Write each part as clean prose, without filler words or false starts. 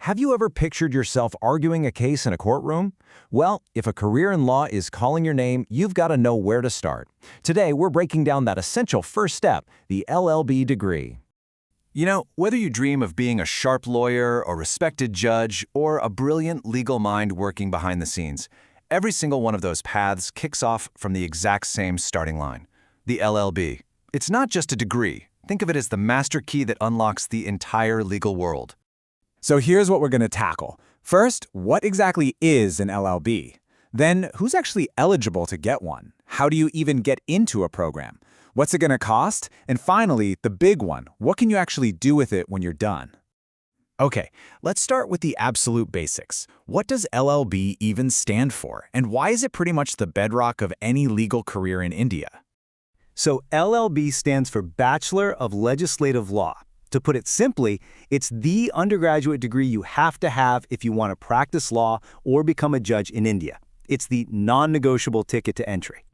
Have you ever pictured yourself arguing a case in a courtroom? Well, if a career in law is calling your name, you've got to know where to start. Today, we're breaking down that essential first step, the LL.B. degree. You know, whether you dream of being a sharp lawyer, a respected judge, or a brilliant legal mind working behind the scenes, every single one of those paths kicks off from the exact same starting line, the LL.B. It's not just a degree. Think of it as the master key that unlocks the entire legal world. So here's what we're going to tackle. First, what exactly is an LL.B? Then, who's actually eligible to get one? How do you even get into a program? What's it going to cost? And finally, the big one, what can you actually do with it when you're done? Okay, let's start with the absolute basics. What does LL.B even stand for? And why is it pretty much the bedrock of any legal career in India? So LL.B stands for Bachelor of Legislative Law. To put it simply, it's the undergraduate degree you have to have if you want to practice law or become a judge in India. It's the non-negotiable ticket to entry.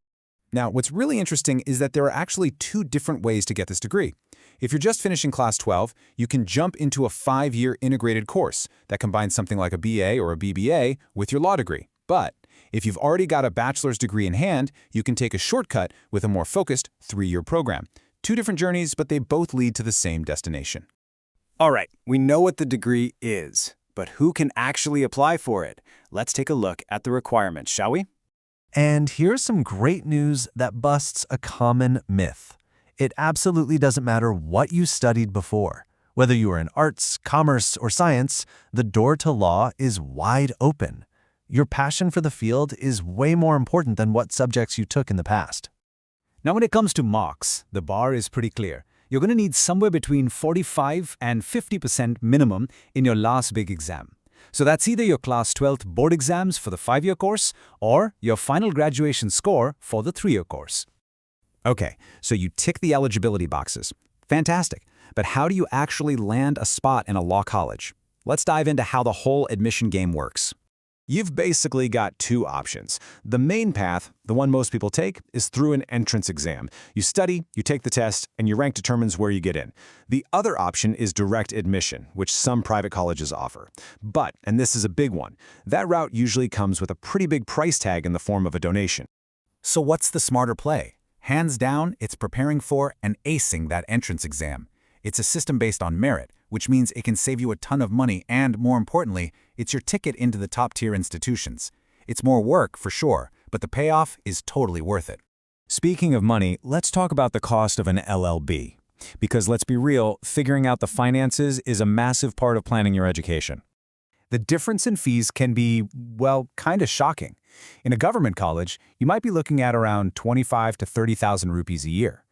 Now, what's really interesting is that there are actually two different ways to get this degree. If you're just finishing Class 12, you can jump into a 5-year integrated course that combines something like a BA or a BBA with your law degree. But if you've already got a bachelor's degree in hand, you can take a shortcut with a more focused 3-year program. Two different journeys, but they both lead to the same destination. All right, we know what the degree is, but who can actually apply for it? Let's take a look at the requirements, shall we? And here's some great news that busts a common myth. It absolutely doesn't matter what you studied before. Whether you are in arts, commerce, or science, the door to law is wide open. Your passion for the field is way more important than what subjects you took in the past. Now, when it comes to marks, the bar is pretty clear. You're going to need somewhere between 45 and 50% minimum in your last big exam. So that's either your Class 12th board exams for the 5-year course or your final graduation score for the 3-year course. Okay, so you tick the eligibility boxes. Fantastic. But how do you actually land a spot in a law college? Let's dive into how the whole admission game works. You've basically got two options. The main path, the one most people take, is through an entrance exam. You study, you take the test, and your rank determines where you get in. The other option is direct admission, which some private colleges offer. But, and this is a big one, that route usually comes with a pretty big price tag in the form of a donation. So what's the smarter play? Hands down, it's preparing for and acing that entrance exam. It's a system based on merit, which means it can save you a ton of money and, more importantly, it's your ticket into the top-tier institutions. It's more work, for sure, but the payoff is totally worth it. Speaking of money, let's talk about the cost of an LL.B. Because let's be real, figuring out the finances is a massive part of planning your education. The difference in fees can be, well, kind of shocking. In a government college, you might be looking at around 25 to 30,000 rupees a year.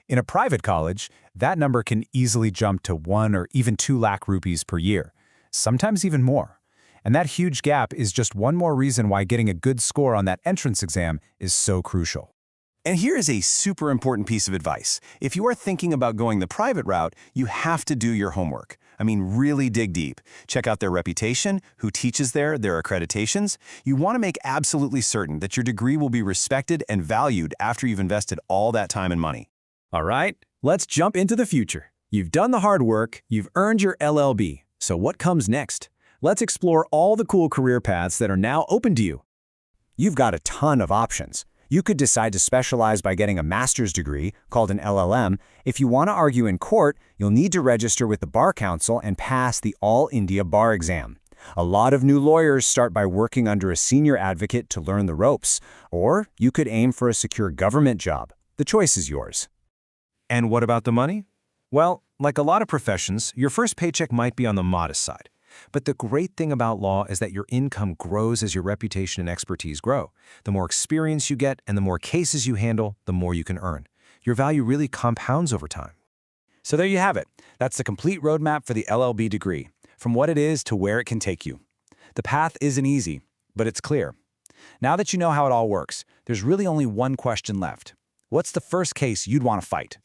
In a private college, that number can easily jump to 1 or even 2 lakh rupees per year, sometimes even more. And that huge gap is just one more reason why getting a good score on that entrance exam is so crucial. And here is a super important piece of advice. If you are thinking about going the private route, you have to do your homework. I mean, really dig deep. Check out their reputation, who teaches there, their accreditations. You want to make absolutely certain that your degree will be respected and valued after you've invested all that time and money. All right, let's jump into the future. You've done the hard work, you've earned your LL.B. So what comes next? Let's explore all the cool career paths that are now open to you. You've got a ton of options. You could decide to specialize by getting a master's degree, called an LLM. If you want to argue in court, you'll need to register with the Bar Council and pass the All India Bar Exam. A lot of new lawyers start by working under a senior advocate to learn the ropes. Or you could aim for a secure government job. The choice is yours. And what about the money? Well, like a lot of professions, your first paycheck might be on the modest side. But the great thing about law is that your income grows as your reputation and expertise grow. The more experience you get and the more cases you handle, the more you can earn. Your value really compounds over time. So there you have it. That's the complete roadmap for the LL.B. degree, from what it is to where it can take you. The path isn't easy, but it's clear. Now that you know how it all works, there's really only one question left. What's the first case you'd want to fight?